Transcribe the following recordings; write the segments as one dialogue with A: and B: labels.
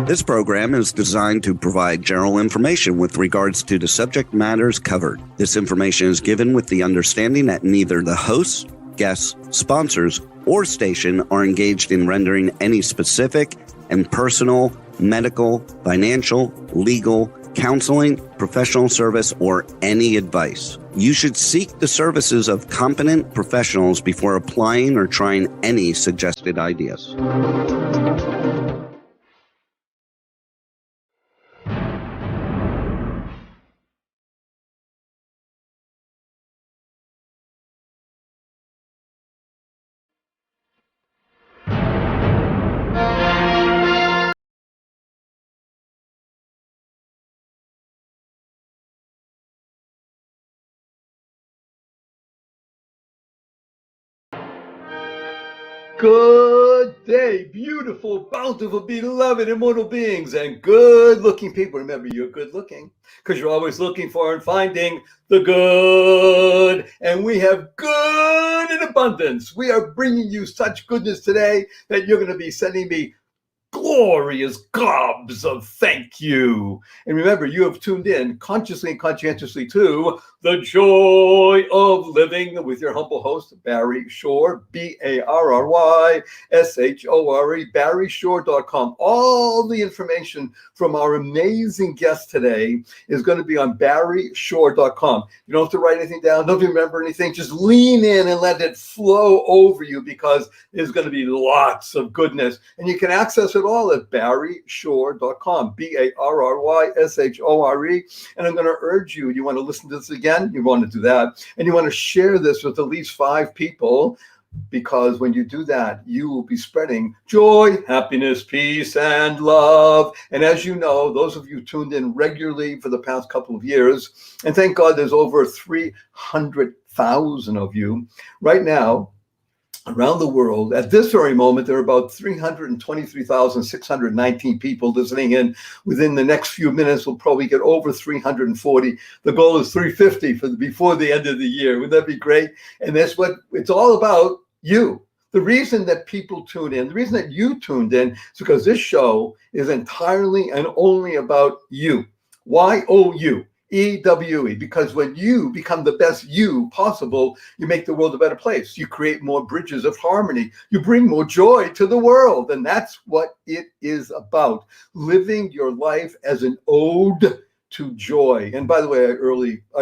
A: This program is designed to provide general information with regards to the subject matters covered. This information is given with the understanding that neither the hosts, guests, sponsors, or station are engaged in rendering any specific and personal, medical, financial, legal, counseling, professional service, or any advice. You should seek the services of competent professionals before applying or trying any suggested ideas.
B: Good day, beautiful, bountiful, beloved, immortal beings, and good-looking people. Remember, you're good-looking because you're always looking for and finding the good. And we have good in abundance. We are bringing you such goodness today that you're going to be sending me glorious gobs of thank you. And remember, you have tuned in consciously and conscientiously to The Joy of Living with your humble host, Barry Shore, BarryShore, BarryShore.com. All the information from our amazing guest today is going to be on BarryShore.com. You don't have to write anything down, don't have to remember anything. Just lean in and let it flow over you because there's going to be lots of goodness. And you can access it all at BarryShore.com, BarryShore. And I'm going to urge you, you want to listen to this again? You want to do that. And you want to share this with at least 5 people, because when you do that, you will be spreading joy, happiness, peace, and love. And as you know, those of you tuned in regularly for the past couple of years, and thank God there's over 300,000 of you right now, around the world. At this very moment, there are about 323,619 people listening in. Within the next few minutes, we'll probably get over 340. The goal is 350 before the end of the year. Wouldn't that be great? And that's what it's all about, you. The reason that people tune in, the reason that you tuned in is because this show is entirely and only about you. YOU. EWE, because when you become the best you possible, you make the world a better place. You create more bridges of harmony. You bring more joy to the world. And that's what it is about. Living your life as an ode to joy. And by the way, I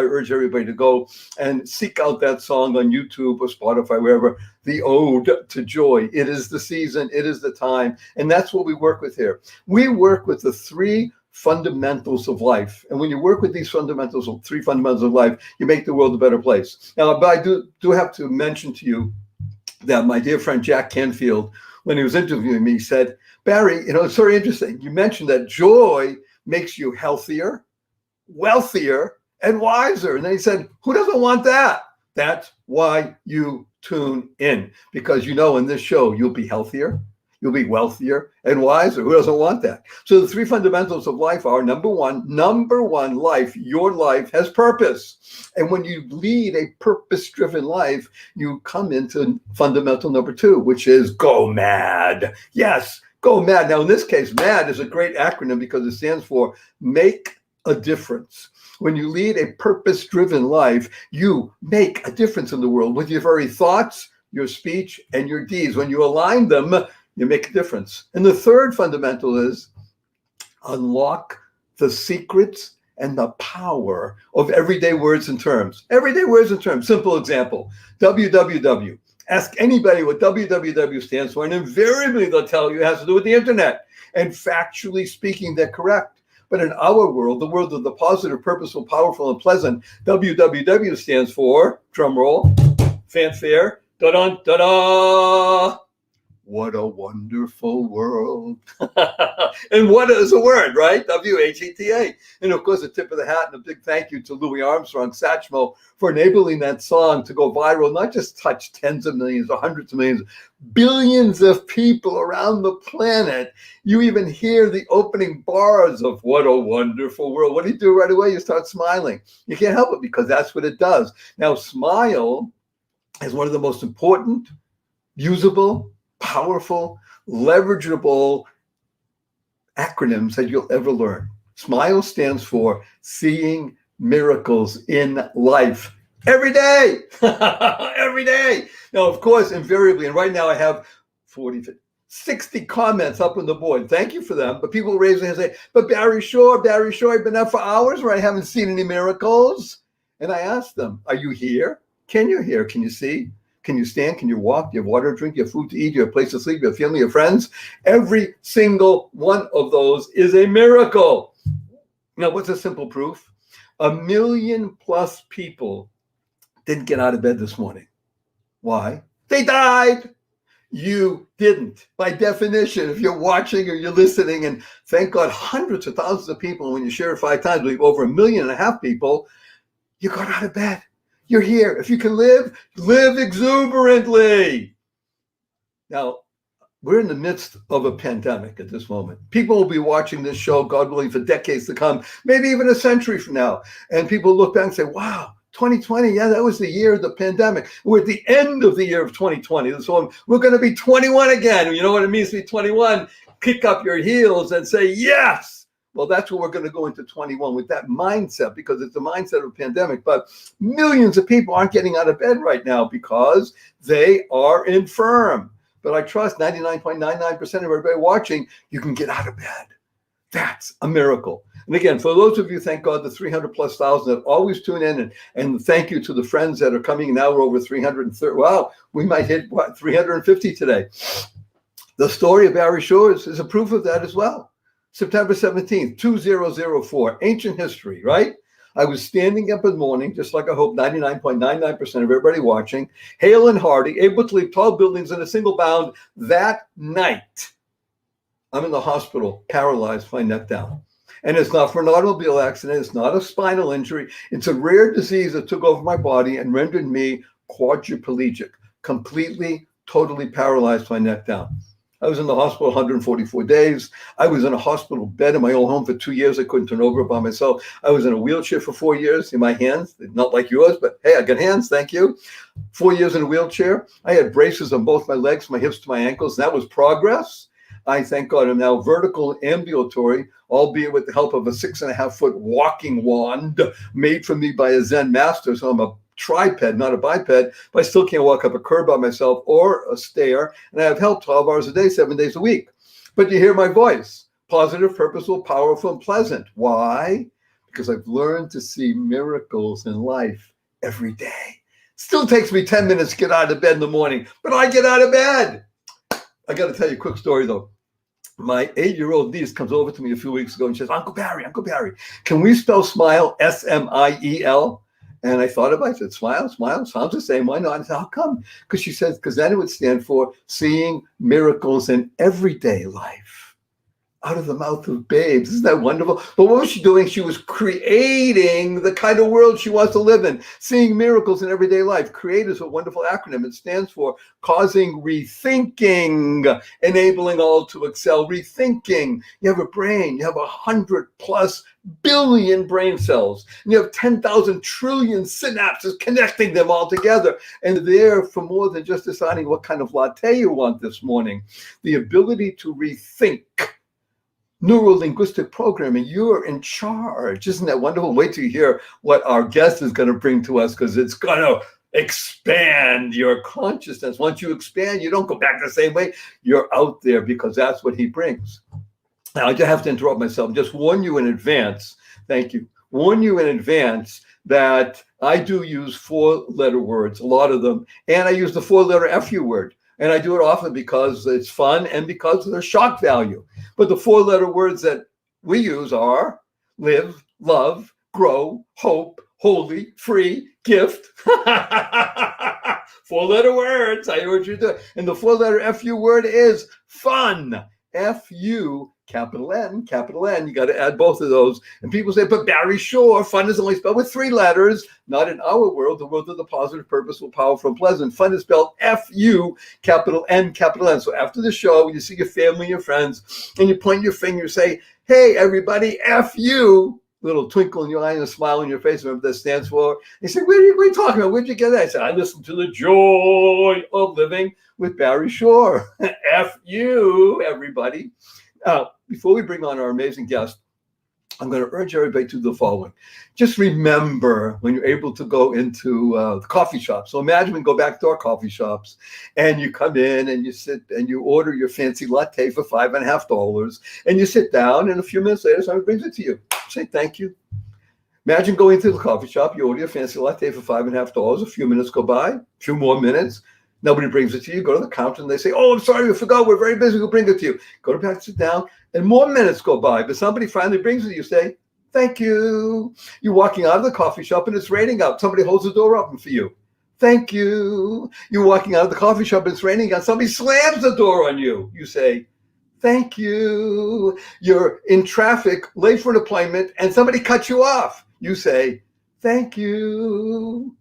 B: urge everybody to go and seek out that song on YouTube or Spotify, wherever, the Ode to Joy. It is the season. It is the time. And that's what we work with here. We work with the 3 fundamentals of life. And when you work with these fundamentals, 3 fundamentals of life, you make the world a better place. Now, but I do have to mention to you that my dear friend Jack Canfield, when he was interviewing me, said, Barry, it's very interesting. You mentioned that joy makes you healthier, wealthier, and wiser. And then he said, who doesn't want that? That's why you tune in, because in this show, you'll be healthier, you'll be wealthier and wiser. Who doesn't want that? So the 3 fundamentals of life are, number one, life. Your life has purpose. And when you lead a purpose-driven life, you come into fundamental number 2, which is go mad. Yes, go mad. Now, in this case, MAD is a great acronym because it stands for make a difference. When you lead a purpose-driven life, you make a difference in the world with your very thoughts, your speech, and your deeds. When you align them, you make a difference. And the 3rd fundamental is unlock the secrets and the power of everyday words and terms. Everyday words and terms. Simple example, www. Ask anybody what www stands for, and invariably they'll tell you it has to do with the internet. And factually speaking, they're correct. But in our world, the world of the positive, purposeful, powerful, and pleasant, www stands for, drum roll, fanfare, da-dun, da-da. What a wonderful world. And what is a word, right? WHETA. And of course, a tip of the hat and a big thank you to Louis Armstrong, Satchmo, for enabling that song to go viral, not just touch tens of millions or hundreds of millions, billions of people around the planet. You even hear the opening bars of What a Wonderful World. What do you do right away? You start smiling. You can't help it because that's what it does. Now, smile is one of the most important, usable, powerful, leverageable acronyms that you'll ever learn. SMILE stands for Seeing Miracles in Life. Every day. Every day. Now, of course, invariably, and right now I have 60 comments up on the board. Thank you for them. But people raise their hands and say, but Barry Shore, I've been out for hours where I haven't seen any miracles. And I ask them, are you here? Can you hear? Can you see? Can you stand? Can you walk? Do you have water to drink? Do you have food to eat? Do you have a place to sleep? Do you have family or friends? Every single one of those is a miracle. Now, what's a simple proof? 1 million plus people didn't get out of bed this morning. Why? They died. You didn't. By definition, if you're watching or you're listening, and thank God, hundreds of thousands of people, when you share it 5 times, we have over 1.5 million people, you got out of bed. You're here. If you can live, live exuberantly. Now, we're in the midst of a pandemic at this moment. People will be watching this show, God willing, for decades to come, maybe even a century from now. And people look back and say, wow, 2020, yeah, that was the year of the pandemic. We're at the end of the year of 2020. So we're going to be 21 again. You know what it means to be 21? Kick up your heels and say, yes. Well, that's what we're going to go into 21 with, that mindset, because it's the mindset of a pandemic. But millions of people aren't getting out of bed right now because they are infirm. But I trust 99.99% of everybody watching, you can get out of bed. That's a miracle. And again, for those of you, thank God, the 300 plus thousand that always tune in, and thank you to the friends that are coming. Now we're over 330. Wow, we might hit 350 today. The story of Barry Shore is a proof of that as well. September 17th, 2004, ancient history, right? I was standing up in the morning, just like I hope 99.99% of everybody watching, hale and hearty, able to leap tall buildings in a single bound. That night, I'm in the hospital, paralyzed, my neck down. And it's not for an automobile accident. It's not a spinal injury. It's a rare disease that took over my body and rendered me quadriplegic, completely, totally paralyzed, my neck down. I was in the hospital 144 days. I was in a hospital bed in my own home for 2 years. I couldn't turn over by myself. I was in a wheelchair for 4 years in my hands, not like yours, but hey, I got hands, thank you. 4 years in a wheelchair. I had braces on both my legs, my hips to my ankles. And that was progress. I, thank God, am now vertical ambulatory, albeit with the help of a 6.5-foot walking wand made for me by a Zen master. So I'm a triped, not a biped, but I still can't walk up a curb by myself or a stair. And I have help 12 hours a day, 7 days a week. But you hear my voice, positive, purposeful, powerful, and pleasant. Why? Because I've learned to see miracles in life every day. Still takes me 10 minutes to get out of bed in the morning, but I get out of bed. I got to tell you a quick story, though. My 8-year-old niece comes over to me a few weeks ago and she says, Uncle Barry, can we spell smile, S-M-I-E-L? And I thought about it. I said, smile, sounds the same. Why not? I said, how come? Because she says, because then it would stand for seeing miracles in everyday life. Out of the mouth of babes. Isn't that wonderful? But what was she doing? She was creating the kind of world she wants to live in. Seeing miracles in everyday life. CREATE is a wonderful acronym. It stands for causing rethinking, enabling all to excel. Rethinking. You have a brain. You have 100+ billion brain cells. And you have 10,000 trillion synapses connecting them all together. And they're for more than just deciding what kind of latte you want this morning. The ability to rethink. Neuro-linguistic programming, you're in charge. Isn't that wonderful? Wait till you hear what our guest is going to bring to us, because it's going to expand your consciousness. Once you expand, you don't go back the same way. You're out there because that's what he brings. Now, I just have to interrupt myself. Just warn you in advance. Thank you. Warn you in advance that I do use 4-letter words, a lot of them, and I use the 4-letter FU word. And I do it often because it's fun and because of their shock value. But the 4-letter words that we use are live, love, grow, hope, holy, free, gift. 4-letter words. I hear what you're doing. And the 4-letter FU word is fun. F-U, capital N, capital N. You got to add both of those. And people say, but Barry Shore, fun is only spelled with 3 letters. Not in our world, the world of the positive, purposeful, powerful, and pleasant. Fun is spelled F-U, capital N, capital N. So after the show, when you see your family, your friends, and you point your finger, say, hey, everybody, F-U. Little twinkle in your eye and a smile on your face, whatever that stands for. They say, what are you talking about? Where'd you get that? I said, I listened to the joy of living with Barry Shore. F you, everybody. Before we bring on our amazing guest, I'm going to urge everybody to do the following. Just remember when you're able to go into the coffee shop. So imagine we go back to our coffee shops and you come in and you sit and you order your fancy latte for $5.50 and you sit down and a few minutes later somebody brings it to you. Say thank you. Imagine going to the coffee shop, you order your fancy latte for $5.50, a few minutes go by, a few more minutes. Nobody brings it to you. Go to the counter and they say, oh, I'm sorry, we forgot. We're very busy. We'll bring it to you. Go back, sit down, and more minutes go by. But somebody finally brings it to you. You say, thank you. You're walking out of the coffee shop and it's raining out. Somebody holds the door open for you. Thank you. You're walking out of the coffee shop and it's raining out. Somebody slams the door on you. You say, thank you. You're in traffic, late for an appointment, and somebody cuts you off. You say, thank you.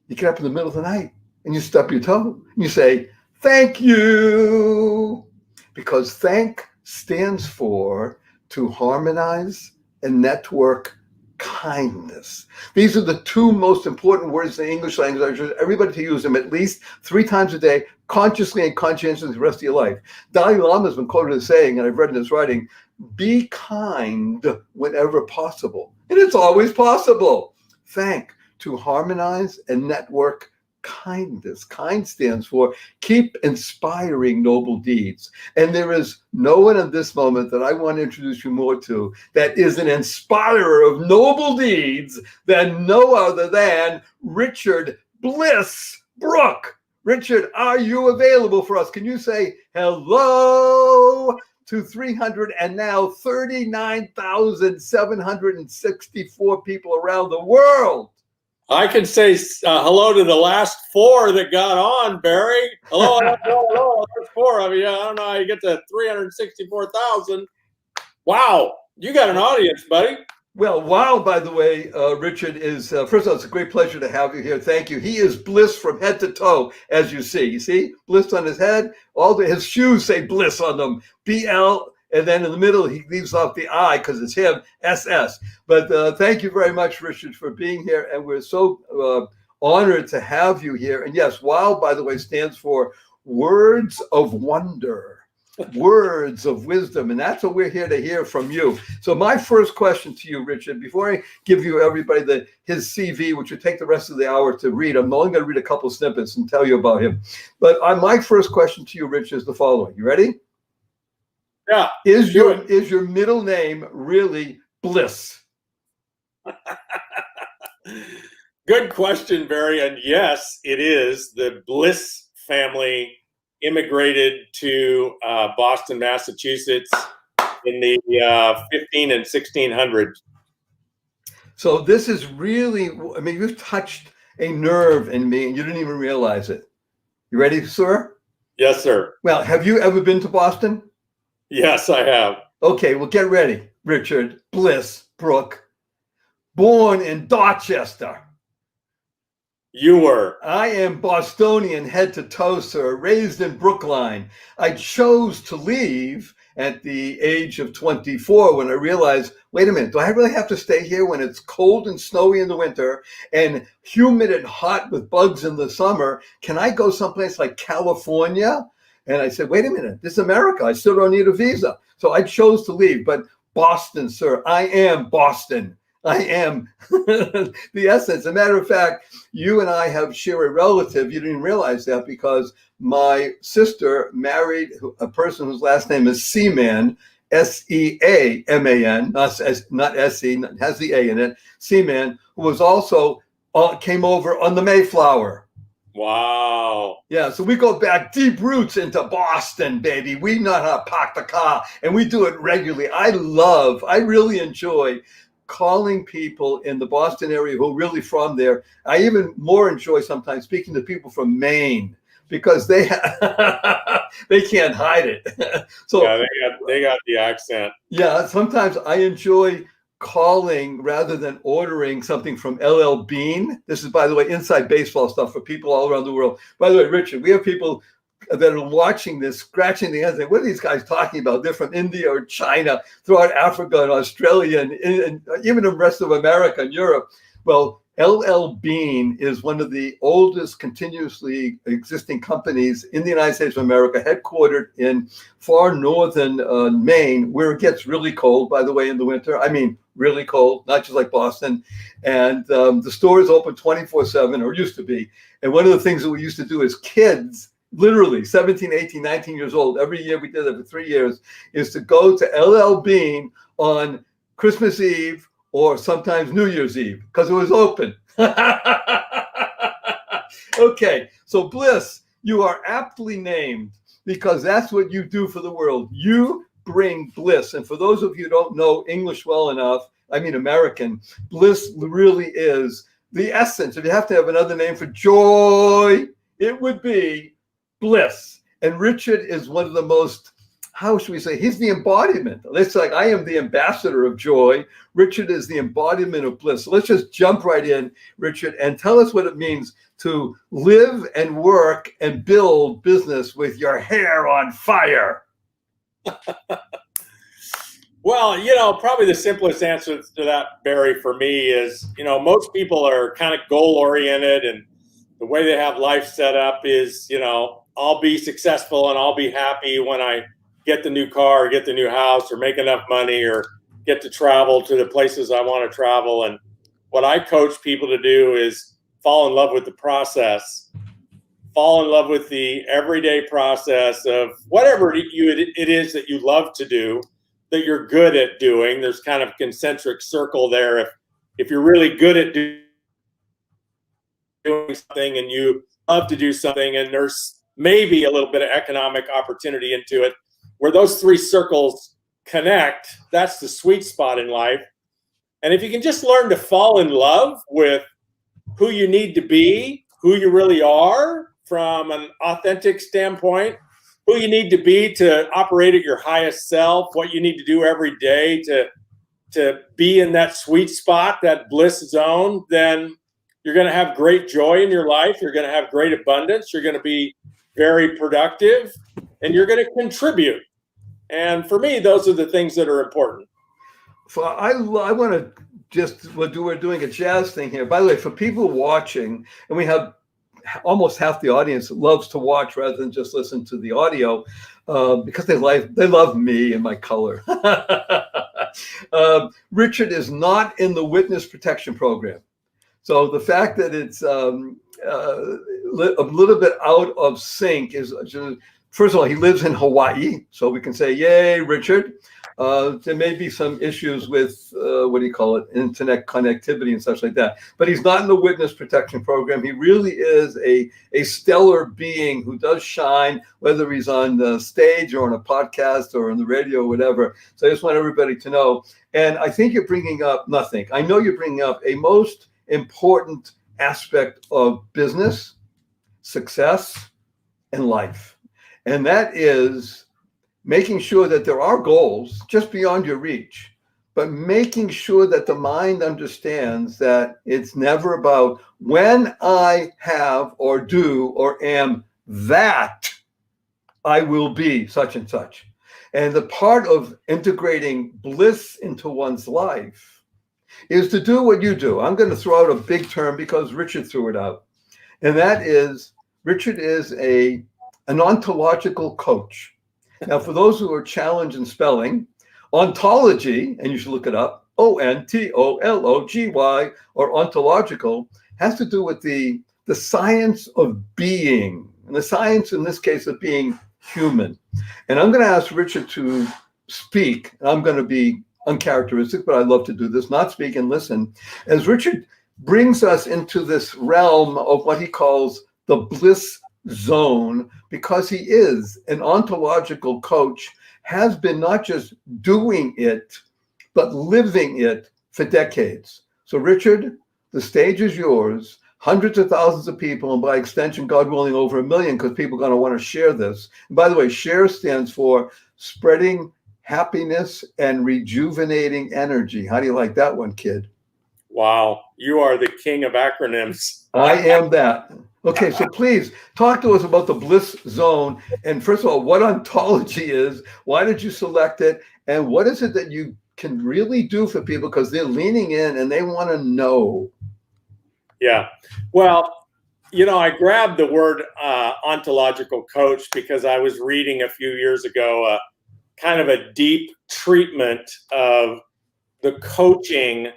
B: You get up in the middle of the night. And you stub your toe and you say, thank you. Because thank stands for to harmonize and network kindness. These are the two most important words in the English language. I urge everybody to use them at least 3 times a day, consciously and conscientiously the rest of your life. Dalai Lama has been quoted as saying, and I've read in his writing, be kind whenever possible. And it's always possible. Thank, to harmonize and network kindness. Kind stands for keep inspiring noble deeds. And there is no one in this moment that I want to introduce you more to that is an inspirer of noble deeds than no other than Richard Bliss Brooke. Richard, are you available for us? Can you say hello to 300 and now 39,764 people around the world?
C: I can say hello to the last 4 that got on, Barry. Hello. There's 4 of you. I don't know how you get to 364,000. Wow. You got an audience, buddy.
B: Well, wow, by the way, Richard is, first of all, it's a great pleasure to have you here. Thank you. He is Bliss from head to toe, as you see. You see? Bliss on his head. His shoes say Bliss on them. BL. And then in the middle, he leaves off the I because it's him, SS. But thank you very much, Richard, for being here. And we're so honored to have you here. And yes, WOW, by the way, stands for Words of Wonder, Words of Wisdom. And that's what we're here to hear from you. So my first question to you, Richard, before I give you everybody his CV, which would take the rest of the hour to read, I'm only going to read a couple snippets and tell you about him. But my first question to you, Richard, is the following. You ready?
C: Yeah.
B: Is your middle name really Bliss?
C: Good question, Barry. And yes, it is. The Bliss family immigrated to Boston, Massachusetts in the 15 and 1600s.
B: So this is really, I mean, you've touched a nerve in me and you didn't even realize it. You ready, sir?
C: Yes, sir.
B: Well, have you ever been to Boston?
C: Yes, I have.
B: Okay, well, get ready. Richard Bliss Brooke, born in Dorchester.
C: You were.
B: I am Bostonian head to toe, sir, raised in Brookline. I chose to leave at the age of 24 when I realized, wait a minute, do I really have to stay here when it's cold and snowy in the winter and humid and hot with bugs in the summer? Can I go someplace like California? And I said, wait a minute, this is America. I still don't need a visa. So I chose to leave. But Boston, sir, I am Boston. I am the essence. As a matter of fact, you and I share a relative. You didn't realize that because my sister married a person whose last name is Seaman, Seaman, not S-E, has the A in it, Seaman, who was also came over on the Mayflower.
C: Wow.
B: Yeah, so we go back deep roots into Boston, baby. We know how to park the car, and we do it regularly. I really enjoy calling people in the Boston area who are really from there. I even more enjoy sometimes speaking to people from Maine because they can't hide it. So
C: yeah, they got the accent.
B: Yeah, sometimes I enjoy calling rather than ordering something from LL Bean. This is, by the way, inside baseball stuff for people all around the world. By the way, Richard, we have people that are watching this, scratching their heads, saying, what are these guys talking about? They're from India or China, throughout Africa and Australia, and even the rest of America and Europe. Well, LL Bean is one of the oldest continuously existing companies in the United States of America, headquartered in far northern Maine, where it gets really cold, by the way, in the winter. I mean, really cold, not just like Boston. And the store is open 24/7, or used to be. And one of the things that we used to do as kids, literally 17, 18, 19 years old, every year, we did it for 3 years, is to go to LL Bean on Christmas Eve or sometimes New Year's Eve, because it was open. Okay, so Bliss, you are aptly named, because that's what you do for the world. You bring bliss. And for those of you who don't know English well enough, I mean American, bliss really is the essence. If you have to have another name for joy, it would be bliss. And Richard is one of the most, how should we say, he's the embodiment. It's like, I am the ambassador of joy. Richard is the embodiment of bliss. So let's just jump right in, Richard, and tell us what it means to live and work and build business with your hair on fire.
C: Well, probably the simplest answer to that, Barry, for me is, most people are kind of goal oriented, and the way they have life set up is, I'll be successful and I'll be happy when I get the new car, or get the new house, or make enough money, or get to travel to the places I want to travel. And what I coach people to do is fall in love with the process, fall in love with the everyday process of whatever it is that you love to do, that you're good at doing. There's kind of a concentric circle there. If you're really good at doing something and you love to do something, and there's maybe a little bit of economic opportunity into it, where those three circles connect, that's the sweet spot in life. And if you can just learn to fall in love with who you need to be, who you really are from an authentic standpoint, who you need to be to operate at your highest self, what you need to do every day to be in that sweet spot, that bliss zone, then you're going to have great joy in your life. You're going to have great abundance. You're going to be very productive, and you're going to contribute. And for me, those are the things that are important.
B: So I want to just, we're doing a jazz thing here. By the way, for people watching, and we have almost half the audience loves to watch rather than just listen to the audio, because they love me and my color. Richard is not in the witness protection program. So the fact that it's a little bit out of sync is, first of all, he lives in Hawaii, so we can say, yay, Richard. There may be some issues with, internet connectivity and such like that. But he's not in the witness protection program. He really is a stellar being who does shine, whether he's on the stage or on a podcast or on the radio or whatever. So I just want everybody to know. And I think you're bringing up, I know you're bringing up a most important aspect of business, success, and life. And that is making sure that there are goals just beyond your reach, but making sure that the mind understands that it's never about when I have or do or am that, I will be such and such. And the part of integrating bliss into one's life is to do what you do. I'm going to throw out a big term because Richard threw it out. And that is, Richard is an ontological coach. Now, for those who are challenged in spelling, ontology, and you should look it up, ontology, or ontological, has to do with the science of being, and the science in this case of being human. And I'm going to ask Richard to speak. I'm going to be uncharacteristic, but I love to do this, not speak and listen. As Richard brings us into this realm of what he calls the bliss zone, because he is an ontological coach, has been not just doing it, but living it for decades. So Richard, the stage is yours. Hundreds of thousands of people, and by extension, God willing, over 1 million, because people are going to want to share this. And by the way, share stands for spreading happiness and rejuvenating energy. How do you like that one, kid?
C: Wow, you are the king of acronyms.
B: I am that. Okay, so please talk to us about the bliss zone. And first of all, what ontology is, why did you select it, and what is it that you can really do for people, because they're leaning in and they want to know.
C: Yeah. Well, I grabbed the word ontological coach because I was reading a few years ago kind of a deep treatment of the coaching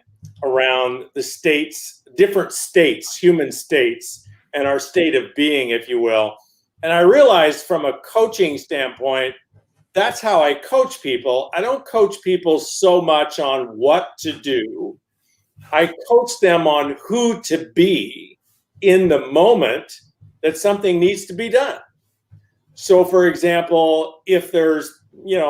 C: around the states, different states, human states, and our state of being, if you will. And I realized from a coaching standpoint, that's how I coach people. I don't coach people so much on what to do. I coach them on who to be in the moment that something needs to be done. So, for example, if there's,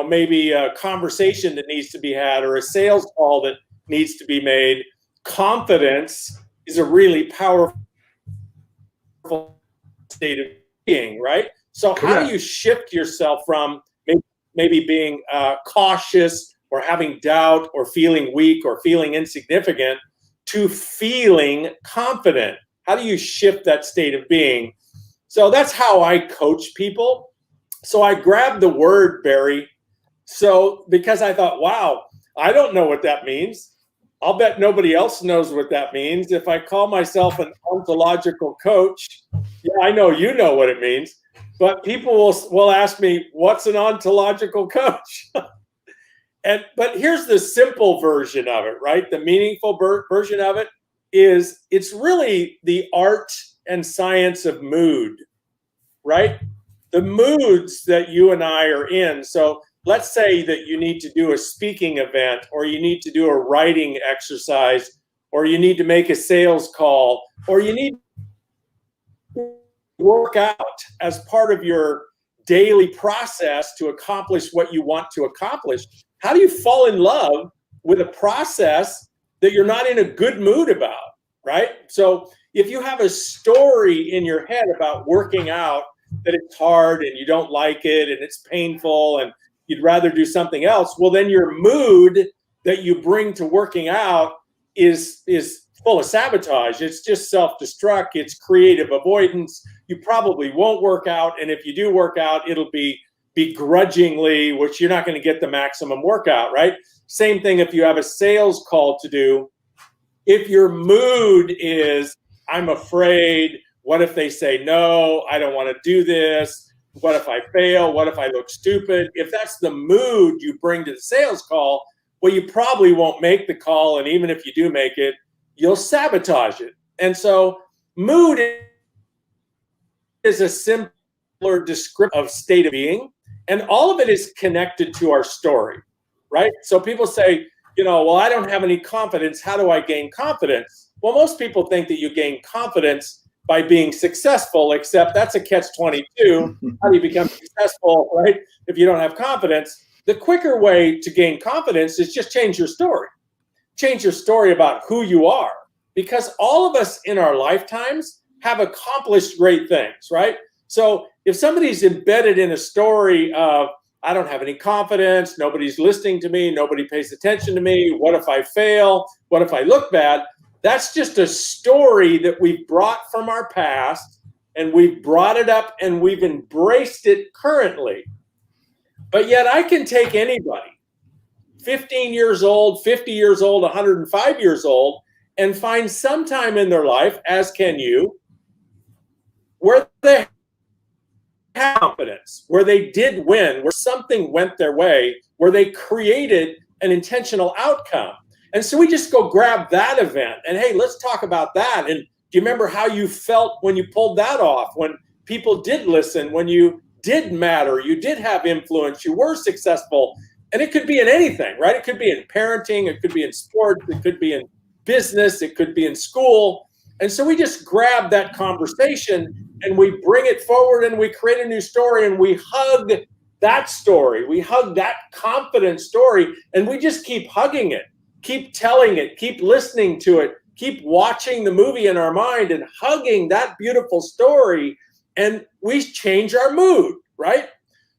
C: maybe a conversation that needs to be had or a sales call that needs to be made, confidence is a really powerful state of being, right? So how do you shift yourself from maybe being cautious or having doubt or feeling weak or feeling insignificant to feeling confident? How do you shift that state of being? So that's how I coach people. So I grabbed the word, Barry, because I thought, wow, I don't know what that means. I'll bet nobody else knows what that means. If I call myself an ontological coach, yeah, I know you know what it means, but people will ask me, what's an ontological coach? But here's the simple version of it, right? The meaningful version of it is it's really the art and science of mood, right? The moods that you and I are in. So let's say that you need to do a speaking event, or you need to do a writing exercise, or you need to make a sales call, or you need to work out as part of your daily process to accomplish what you want to accomplish. How do you fall in love with a process that you're not in a good mood about, right? So if you have a story in your head about working out, that it's hard and you don't like it and it's painful and you'd rather do something else, well, then your mood that you bring to working out is full of sabotage. It's just self-destruct. It's creative avoidance. You probably won't work out. And if you do work out, it'll be begrudgingly, which you're not going to get the maximum workout, right? Same thing if you have a sales call to do. If your mood is, I'm afraid, what if they say no, I don't want to do this, what if I fail, what if I look stupid? If that's the mood you bring to the sales call, well, you probably won't make the call. And even if you do make it, you'll sabotage it. And so mood is a simpler description of state of being. And all of it is connected to our story, right? So people say, well, I don't have any confidence. How do I gain confidence? Well, most people think that you gain confidence by being successful, except that's a catch-22. How do you become successful, right, if you don't have confidence? The quicker way to gain confidence is just change your story. Change your story about who you are, because all of us in our lifetimes have accomplished great things, right? So if somebody's embedded in a story of, I don't have any confidence, nobody's listening to me, nobody pays attention to me, what if I fail, what if I look bad? That's just a story that we've brought from our past, and we've brought it up and we've embraced it currently. But yet I can take anybody, 15 years old, 50 years old, 105 years old, and find some time in their life, as can you, where they have confidence, where they did win, where something went their way, where they created an intentional outcome. And so we just go grab that event and, hey, let's talk about that. And do you remember how you felt when you pulled that off, when people did listen, when you did matter, you did have influence, you were successful? And it could be in anything, right? It could be in parenting, it could be in sports, it could be in business, it could be in school. And so we just grab that conversation and we bring it forward and we create a new story and we hug that story. We hug that confident story and we just keep hugging it. Keep telling it, keep listening to it, keep watching the movie in our mind and hugging that beautiful story, and we change our mood, right?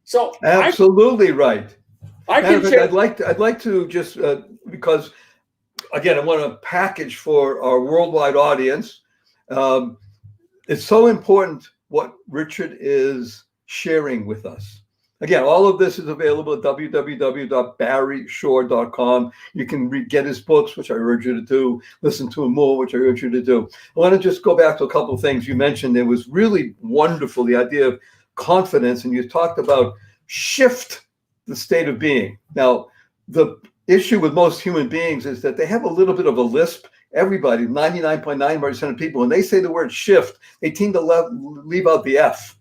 C: So
B: absolutely right.
C: I'd
B: like to just because again, I want to package for our worldwide audience. It's so important what Richard is sharing with us. Again, all of this is available at www.barryshore.com. You can get his books, which I urge you to do, listen to him more, which I urge you to do. I want to just go back to a couple of things you mentioned. It was really wonderful, the idea of confidence, and you talked about shift the state of being. Now, the issue with most human beings is that they have a little bit of a lisp. Everybody, 99.9% of people, when they say the word shift, they tend to leave out the F.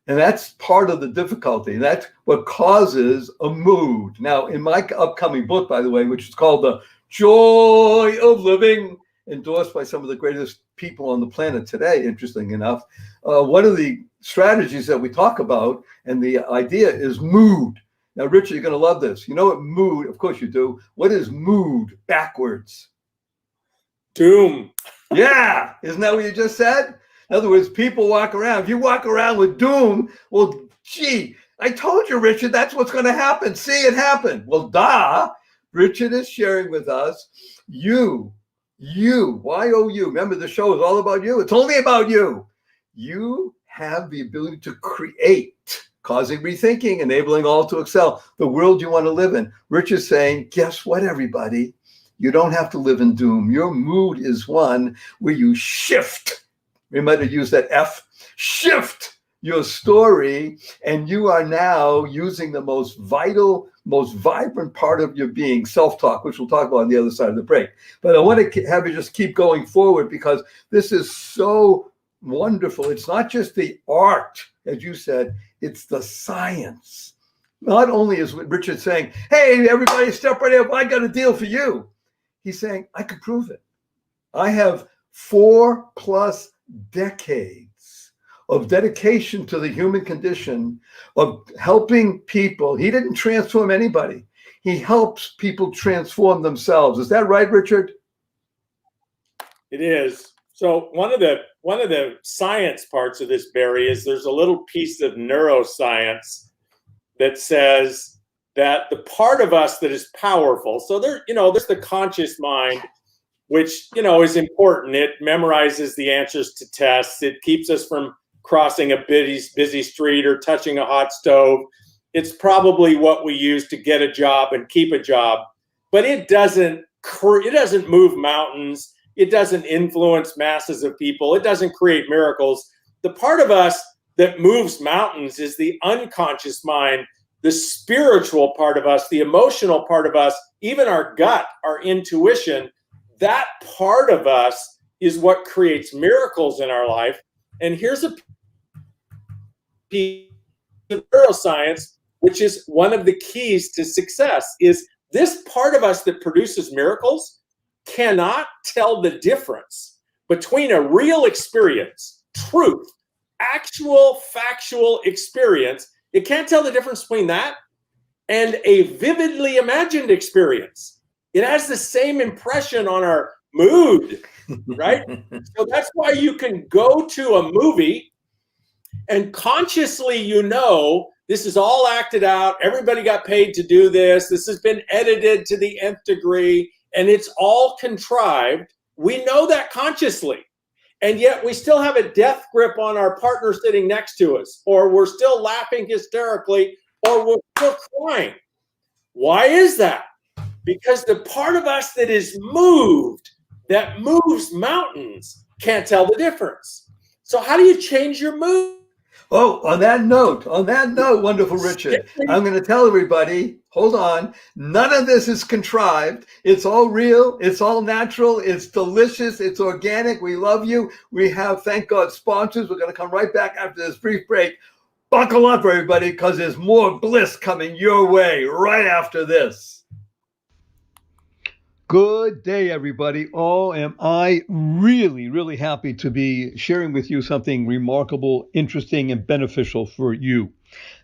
B: And that's part of the difficulty. That's what causes a mood. Now, in my upcoming book, by the way, which is called The Joy of Living, endorsed by some of the greatest people on the planet today, interesting enough, one of the strategies that we talk about and the idea is mood. Now, Richard, you're going to love this. You know what mood, of course you do. What is mood backwards?
C: Doom.
B: Yeah. Isn't that what you just said? In other words, people walk around. If you walk around with doom, well, gee, I told you, Richard, that's what's going to happen. See it happen. Well, Richard is sharing with us, you, Y-O-U. Remember, the show is all about you. It's only about you. You have the ability to create, causing rethinking, enabling all to excel, the world you want to live in. Richard's saying, guess what, everybody? You don't have to live in doom. Your mood is one where you shift. We might have used that F, shift your story, and you are now using the most vital, most vibrant part of your being, self-talk, which we'll talk about on the other side of the break. But I want to have you just keep going forward because this is so wonderful. It's not just the art, as you said, it's the science. Not only is Richard saying, hey, everybody step right up, I got a deal for you. He's saying, I can prove it. I have 4+ decades of dedication to the human condition, of helping people. He didn't transform anybody. He helps people transform themselves. Is that right, Richard?
C: It is. So one of the science parts of this, Barry, is there's a little piece of neuroscience that says that the part of us that is powerful. So there's the conscious mind, which, is important. It memorizes the answers to tests. It keeps us from crossing a busy street or touching a hot stove. It's probably what we use to get a job and keep a job, but it doesn't move mountains. It doesn't influence masses of people. It doesn't create miracles. The part of us that moves mountains is the unconscious mind, the spiritual part of us, the emotional part of us, even our gut, our intuition. That part of us is what creates miracles in our life. And here's a piece of neuroscience, which is one of the keys to success, is this part of us that produces miracles cannot tell the difference between a real experience, truth, actual factual experience. It can't tell the difference between that and a vividly imagined experience. It has the same impression on our mood, right? So that's why you can go to a movie and consciously, this is all acted out. Everybody got paid to do this. This has been edited to the nth degree, and it's all contrived. We know that consciously. And yet we still have a death grip on our partner sitting next to us, or we're still laughing hysterically, or we're still crying. Why is that? Because the part of us that is moved, that moves mountains, can't tell the difference. So how do you change your mood?
B: Oh, on that note, wonderful Richard, I'm going to tell everybody, hold on, none of this is contrived. It's all real. It's all natural. It's delicious. It's organic. We love you. We have, thank God, sponsors. We're going to come right back after this brief break. Buckle up, everybody, because there's more bliss coming your way right after this. Good day, everybody. Oh, am I really, really happy to be sharing with you something remarkable, interesting, and beneficial for you.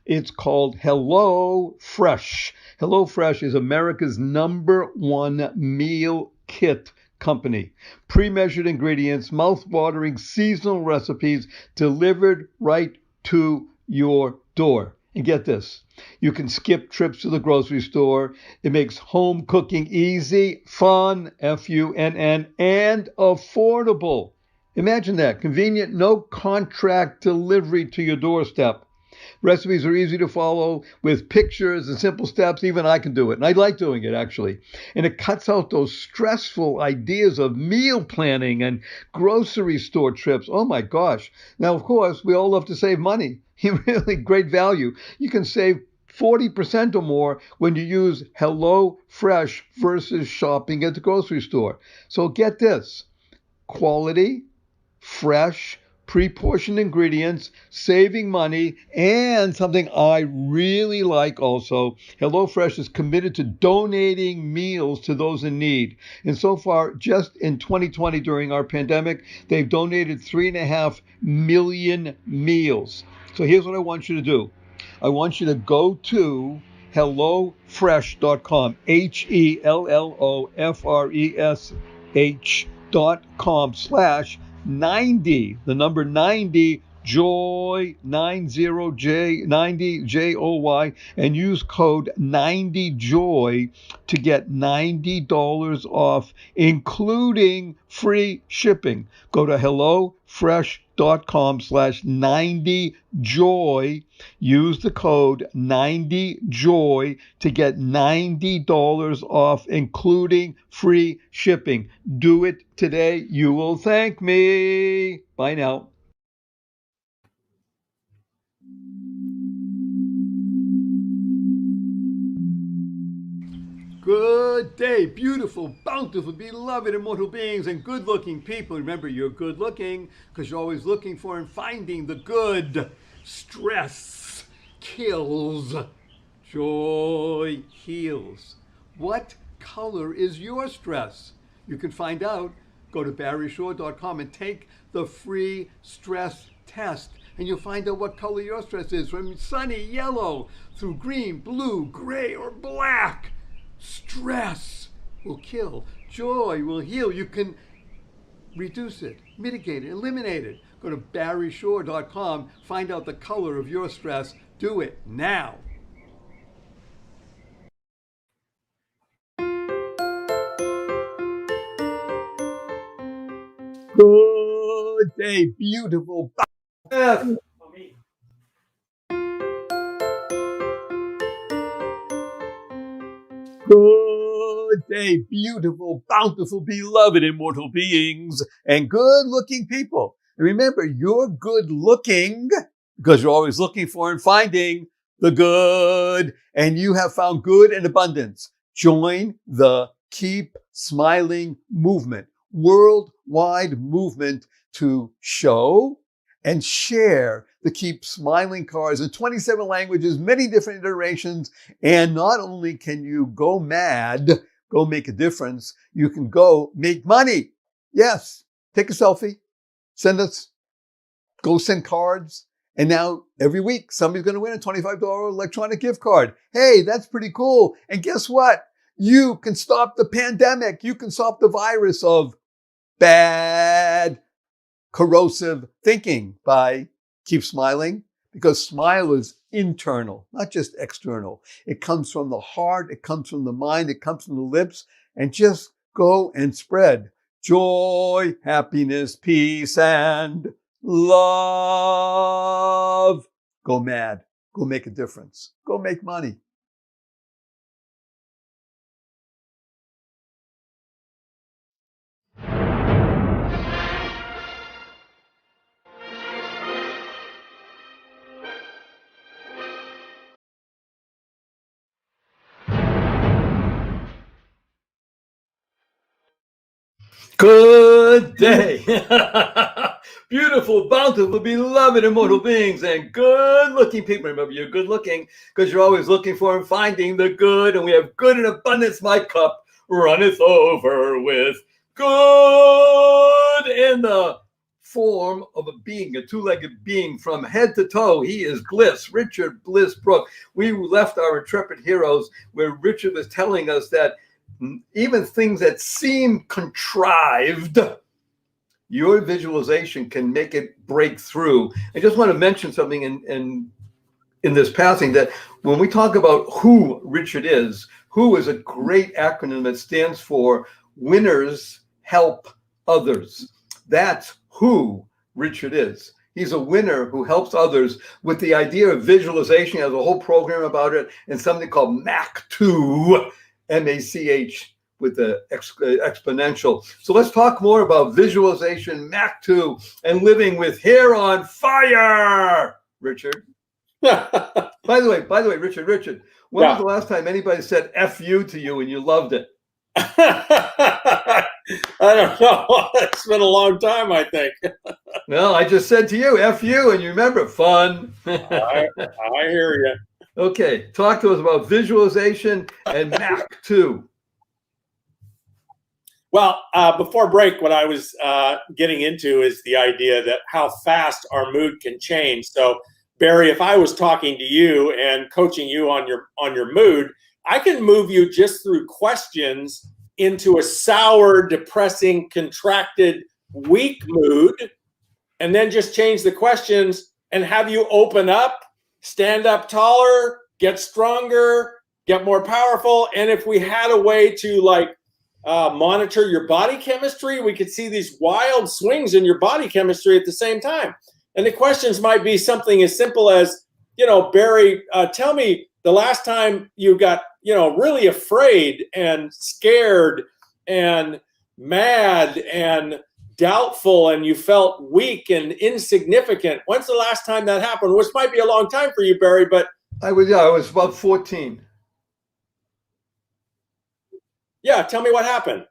B: It's called Hello Fresh. Hello Fresh is America's #1 meal kit company. Pre-measured ingredients, mouth-watering seasonal recipes delivered right to your door. And get this, you can skip trips to the grocery store. It makes home cooking easy, fun, F-U-N-N, and affordable. Imagine that, convenient, no contract delivery to your doorstep.
D: Recipes are easy to follow with pictures and simple steps. Even I can do it. And I like doing it, actually. And it cuts out those stressful ideas of meal planning and grocery store trips. Oh, my gosh. Now, of course, we all love to save money. Really great value. You can save 40% or more when you use HelloFresh versus shopping at the grocery store. So get this. Quality, fresh, pre-portioned ingredients, saving money, and something I really like also, HelloFresh is committed to donating meals to those in need. And so far, just in 2020 during our pandemic, they've donated 3.5 million meals. So here's what I want you to do. I want you to go to HelloFresh.com, HelloFresh.com/90, the number 90, joy, 90J, 90 JOY, and use code 90joy to get $90 off, including free shipping. Go to HelloFresh.com/90joy. Use the code 90joy to get $90 off, including free shipping. Do it today. You will thank me. Bye now. Good day, beautiful, bountiful, beloved, immortal beings, and good-looking people. Remember, you're good-looking because you're always looking for and finding the good. Stress kills. Joy heals. What color is your stress? You can find out. Go to barryshore.com and take the free stress test. And you'll find out what color your stress is, from sunny yellow through green, blue, gray, or black. Stress will kill. Joy will heal. You can reduce it, mitigate it, eliminate it. Go to barryshore.com. Find out the color of your stress. Do it now. Good day, beautiful. Good day, beautiful, bountiful, beloved, immortal beings, and good-looking people. And remember, you're good-looking because you're always looking for and finding the good, and you have found good in abundance. Join the Keep Smiling movement, worldwide movement to show and share the Keep Smiling cards in 27 languages, many different iterations. And not only can you go mad, go make a difference, you can go make money. Yes, take a selfie, send us, go send cards. And now every week, somebody's going to win a $25 electronic gift card. Hey, that's pretty cool. And guess what? You can stop the pandemic. You can stop the virus of bad, corrosive thinking by Keep Smiling, because smile is internal, not just external. It comes from the heart, it comes from the mind, it comes from the lips, and just go and spread joy, happiness, peace, and love. Go mad, go make a difference, go make money.
B: Good day. Beautiful, bountiful, beloved, immortal beings, and good-looking people. Remember, you're good-looking because you're always looking for and finding the good, and we have good in abundance. My cup runneth over with good in the form of a being, a two-legged being from head to toe. He is Bliss, Richard Bliss Brooke. We left our intrepid heroes where Richard was telling us that even things that seem contrived, your visualization can make it break through. I just want to mention something in this passing, that when we talk about who Richard is, who is a great acronym that stands for Winners Help Others. That's who Richard is. He's a winner who helps others with the idea of visualization. He has a whole program about it and something called MACH2, M-A-C-H with the exponential. So let's talk more about visualization, MACH2, and living with hair on fire, Richard. By the way, Richard, when was the last time anybody said F you to you and you loved it?
C: I don't know. It's been a long time, I think.
B: No, I just said to you, F you, and you remember, fun.
C: I hear you.
B: Okay, talk to us about visualization and MACH2.
C: Well, before break, what I was getting into is the idea that how fast our mood can change. So, Barry, if I was talking to you and coaching you on your mood, I can move you just through questions into a sour, depressing, contracted, weak mood, and then just change the questions and have you open up, stand up taller, get stronger, get more powerful. And if we had a way to monitor your body chemistry, we could see these wild swings in your body chemistry at the same time. And the questions might be something as simple as, Barry, tell me the last time you got, really afraid and scared and mad and doubtful and you felt weak and insignificant. When's the last time that happened? Which might be a long time for you, Barry, but
B: I was about 14.
C: Yeah, tell me what happened.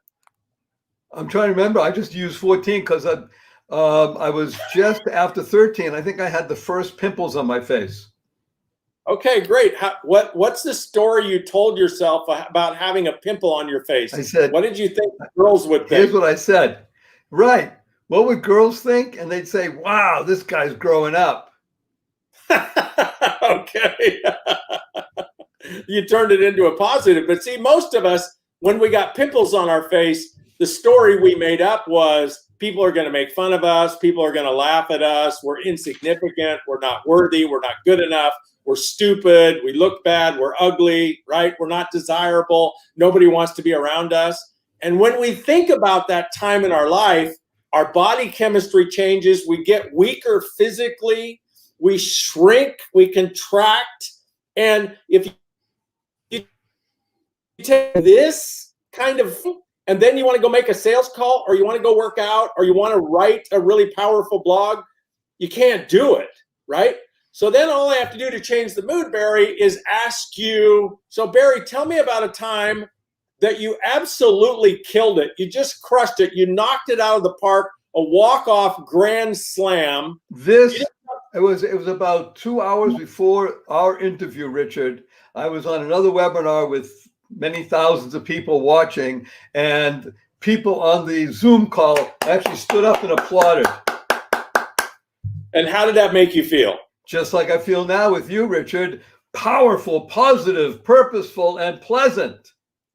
B: I'm trying to remember. I just used 14 because I was just after 13. I think I had the first pimples on my face.
C: Okay, great. What's the story you told yourself about having a pimple on your face?
B: I said,
C: what did you think girls would think?
B: Here's what I said. Right. What would girls think? And they'd say, wow, this guy's growing up.
C: Okay. You turned it into a positive. But see, most of us, when we got pimples on our face, the story we made up was people are going to make fun of us. People are going to laugh at us. We're insignificant. We're not worthy. We're not good enough. We're stupid. We look bad. We're ugly, right? We're not desirable. Nobody wants to be around us. And when we think about that time in our life, our body chemistry changes. We get weaker physically. We shrink. We contract. And if you take this kind of thing, and then you want to go make a sales call, or you want to go work out, or you want to write a really powerful blog, you can't do it, right? So then all I have to do to change the mood, Barry, is ask you, so Barry, tell me about a time that you absolutely killed it. You just crushed it. You knocked it out of the park, a walk-off grand slam.
B: It was about 2 hours before our interview, Richard. I was on another webinar with many thousands of people watching, and people on the Zoom call actually stood up and applauded.
C: And how did that make you feel?
B: Just like I feel now with you, Richard. Powerful, positive, purposeful, and pleasant.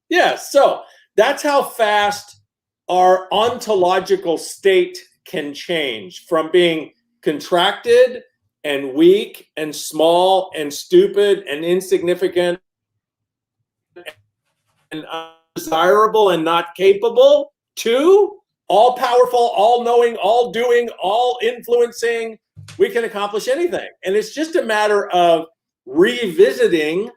C: Yeah, so that's how fast our ontological state can change from being contracted and weak and small and stupid and insignificant and undesirable and not capable to all powerful, all knowing, all doing, all influencing. We can accomplish anything. And it's just a matter of revisiting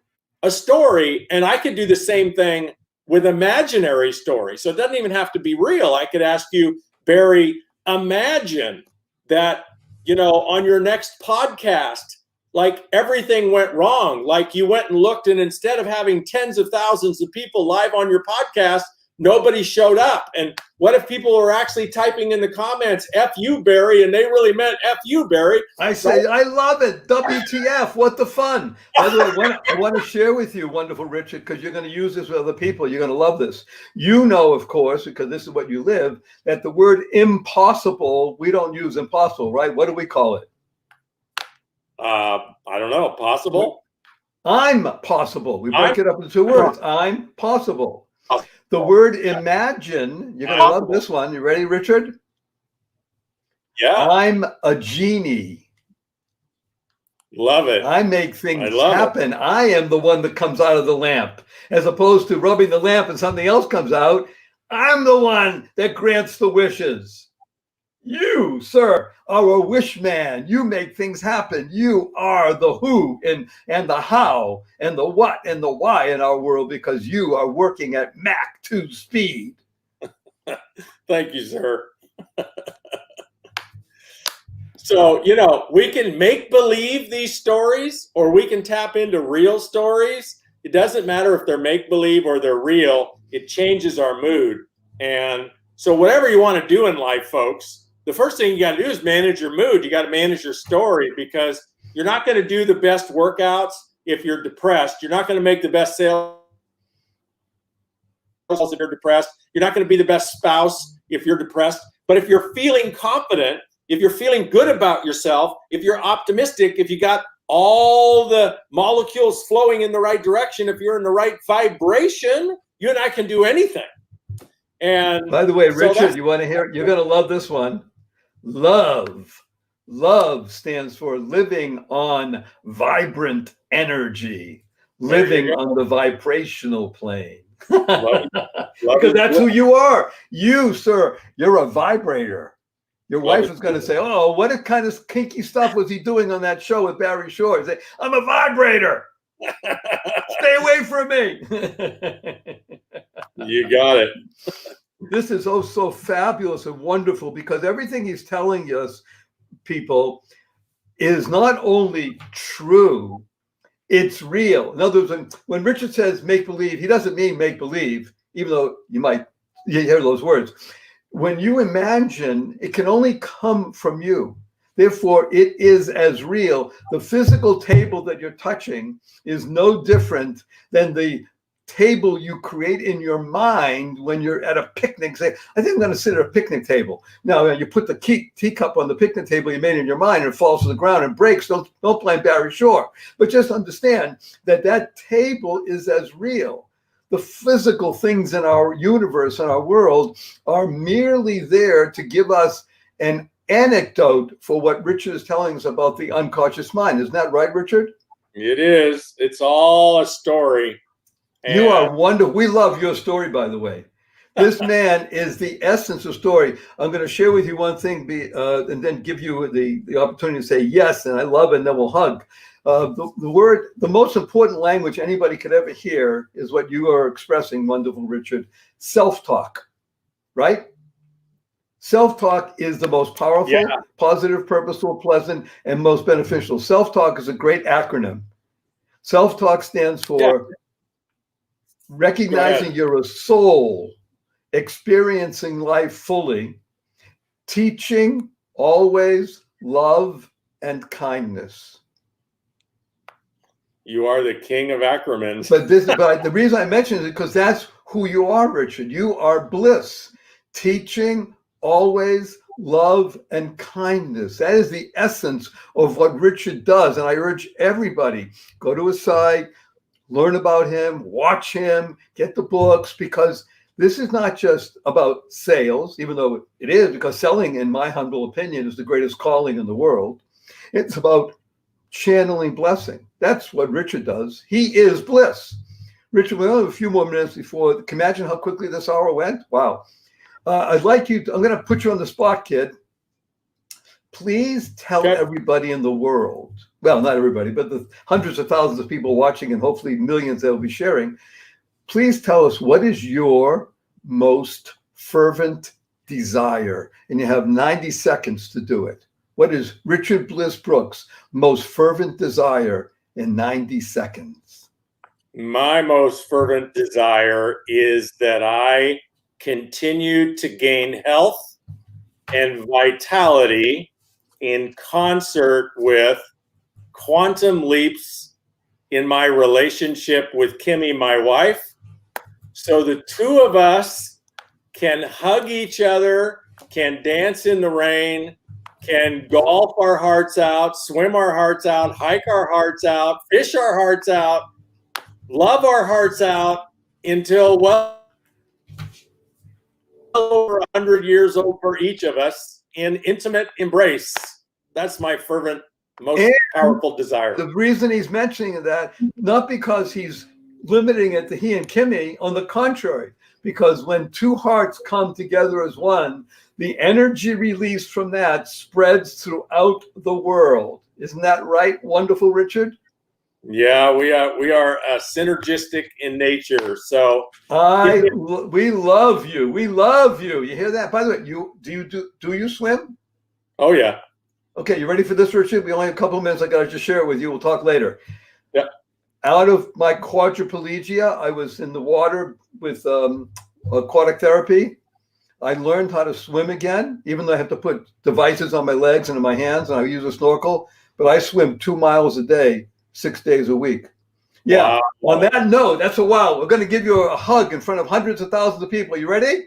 C: a story. And I could do the same thing with imaginary stories. So it doesn't even have to be real. I could ask you, Barry, imagine that, on your next podcast, like everything went wrong. Like you went and looked, and instead of having tens of thousands of people live on your podcast, nobody showed up. And what if people were actually typing in the comments, F you, Barry, and they really meant F you, Barry?
B: I say, I love it. WTF, what the fun. By the way, I want to share with you, wonderful Richard, because you're going to use this with other people. You're going to love this. You know, of course, because this is what you live, that the word impossible, we don't use impossible, right? What do we call it?
C: I don't know. Possible?
B: I'm possible. We break it up into two words. I'm possible. The word imagine, you're going to love this one. You ready, Richard?
C: Yeah.
B: I'm a genie.
C: Love it.
B: I make things happen. I am the one that comes out of the lamp. As opposed to rubbing the lamp and something else comes out, I'm the one that grants the wishes. You, sir, are a wish man. You make things happen. You are the who and the how and the what and the why in our world because you are working at Mach 2 speed.
C: Thank you, sir. So, we can make believe these stories or we can tap into real stories. It doesn't matter if they're make believe or they're real. It changes our mood. And so whatever you want to do in life, folks, the first thing you got to do is manage your mood. You got to manage your story because you're not going to do the best workouts if you're depressed. You're not going to make the best sales if you're depressed. You're not going to be the best spouse if you're depressed. But if you're feeling confident, if you're feeling good about yourself, if you're optimistic, if you got all the molecules flowing in the right direction, if you're in the right vibration, you and I can do anything. And
B: by the way, Richard, you want to hear? You're going to love this one. Love. Love stands for living on vibrant energy, living on the vibrational plane. Because that's who you are. You, sir, you're a vibrator. Your wife is going to say, oh, what kind of kinky stuff was he doing on that show with Barry Shore? He'd say, I'm a vibrator. Stay away from me.
C: You got it.
B: This is so fabulous and wonderful because everything he's telling us, people, is not only true, it's real. In other words, when Richard says make believe, he doesn't mean make believe, even though you hear those words. When you imagine, it can only come from you. Therefore, it is as real. The physical table that you're touching is no different than the table you create in your mind when you're at a picnic. Say, I think I'm going to sit at a picnic table. Now, you put the teacup on the picnic table you made in your mind and it falls to the ground and breaks. Don't blame Barry Shore. But just understand that table is as real. The physical things in our universe and our world are merely there to give us an anecdote for what Richard is telling us about the unconscious mind. Isn't that right, Richard?
C: It is. It's all a story.
B: You are wonderful. We love your story, by the way. This man is the essence of story. I'm going to share with you one thing and then give you the opportunity to say yes, and I love it, and then we'll hug. The most important language anybody could ever hear is what you are expressing, wonderful Richard, self-talk, right? Self-talk is the most powerful, positive, purposeful, pleasant, and most beneficial. Self-talk is a great acronym. Self-talk stands for recognizing you're a soul, experiencing life fully, teaching always love and kindness.
C: You are the king of acronyms.
B: But the reason I mention it is because that's who you are, Richard. You are bliss, teaching always love and kindness. That is the essence of what Richard does. And I urge everybody, go to his site, learn about him, watch him, get the books, because this is not just about sales, even though it is, because selling, in my humble opinion, is the greatest calling in the world. It's about channeling blessing. That's what Richard does. He is bliss. Richard, we only have a few more minutes before. Can you imagine how quickly this hour went? Wow. I'd like you to, I'm going to put you on the spot, kid. Please tell everybody in the world, well, not everybody, but the hundreds of thousands of people watching and hopefully millions that will be sharing, please tell us what is your most fervent desire? And you have 90 seconds to do it. What is Richard Bliss Brooks' most fervent desire in 90 seconds?
C: My most fervent desire is that I continue to gain health and vitality in concert with quantum leaps in my relationship with Kimmy, my wife, so the two of us can hug each other, can dance in the rain, can golf our hearts out, swim our hearts out, hike our hearts out, fish our hearts out, love our hearts out until well over 100 years old for each of us in intimate embrace. That's my fervent, most powerful desire.
B: The reason he's mentioning that, not because he's limiting it to he and Kimmy, on the contrary, because when two hearts come together as one, the energy released from that spreads throughout the world. Isn't that right? Wonderful, Richard?
C: Yeah, we are synergistic in nature. So
B: we love you. We love you. You hear that? By the way, do you swim?
C: Oh yeah.
B: Okay, you ready for this, Richard? We only have a couple of minutes. I got to just share it with you. We'll talk later.
C: Yeah.
B: Out of my quadriplegia, I was in the water with aquatic therapy. I learned how to swim again, even though I have to put devices on my legs and in my hands, and I use a snorkel. But I swim 2 miles a day, 6 days a week. Yeah. Wow. On that note, that's a wow. We're going to give you a hug in front of hundreds of thousands of people. You ready?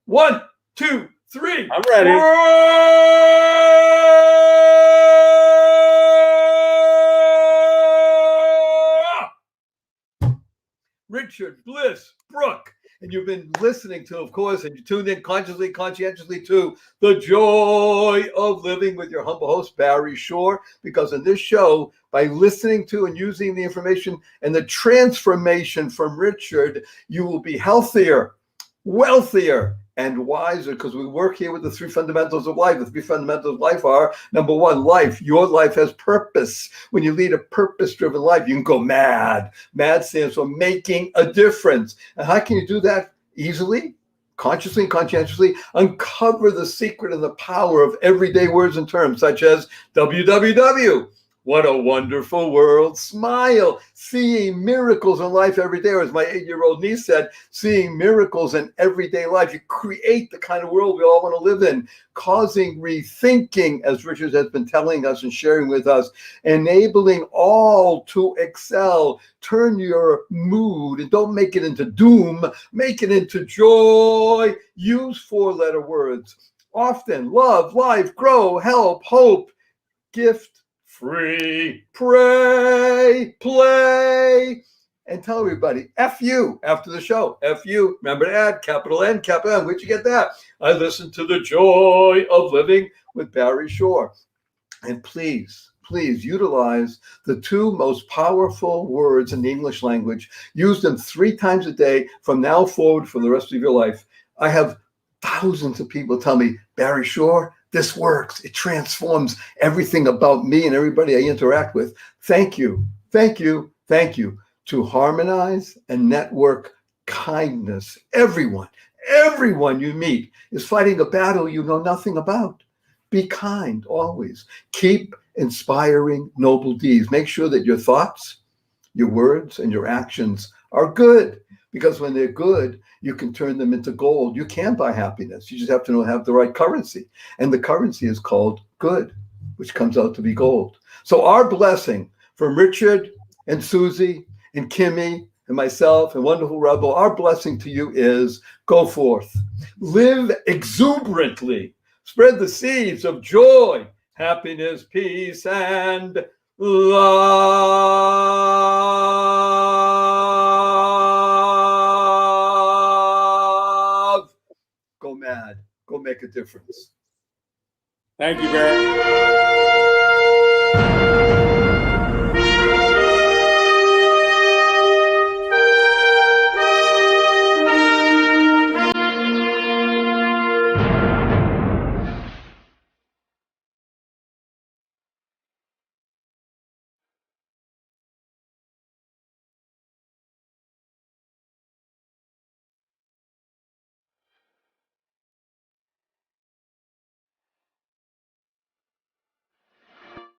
B: 1, 2, 3.
C: I'm ready.
B: Richard Bliss Brooke. And you've been listening to, of course, and you tuned in consciously, conscientiously to The Joy of Living with your humble host, Barry Shore. Because in this show, by listening to and using the information and the transformation from Richard, you will be healthier, wealthier, and wiser, because we work here with the 3 fundamentals of life. The 3 fundamentals of life are, number 1, life. Your life has purpose. When you lead a purpose-driven life, you can go mad. MAD stands for making a difference. And how can you do that easily? Consciously and conscientiously uncover the secret and the power of everyday words and terms, such as WWW. What a wonderful world. Smile. Seeing miracles in life every day. Or as my 8-year-old niece said, seeing miracles in everyday life. You create the kind of world we all want to live in. Causing rethinking, as Richard has been telling us and sharing with us. Enabling all to excel. Turn your mood and don't make it into doom. Make it into joy. Use 4-letter words. Often. Love, life, grow, help, hope, gift, free, pray, play, and tell everybody, F you after the show. F you. Remember to add capital N, capital M. Where'd you get that? I listened to The Joy of Living with Barry Shore. And please utilize the 2 most powerful words in the English language. Use them 3 times a day from now forward for the rest of your life. I have thousands of people tell me, Barry Shore, this works. It transforms everything about me and everybody I interact with. Thank you. Thank you. Thank you. To harmonize and network kindness. Everyone you meet is fighting a battle you know nothing about. Be kind always. Keep inspiring noble deeds. Make sure that your thoughts, your words, and your actions are good. Because when they're good, you can turn them into gold. You can buy happiness. You just have to have the right currency. And the currency is called good, which comes out to be gold. So our blessing from Richard and Susie and Kimmy and myself and wonderful Rebel, our blessing to you is go forth. Live exuberantly. Spread the seeds of joy, happiness, peace, and love. Go mad. Go make a difference.
C: Thank you, Barry.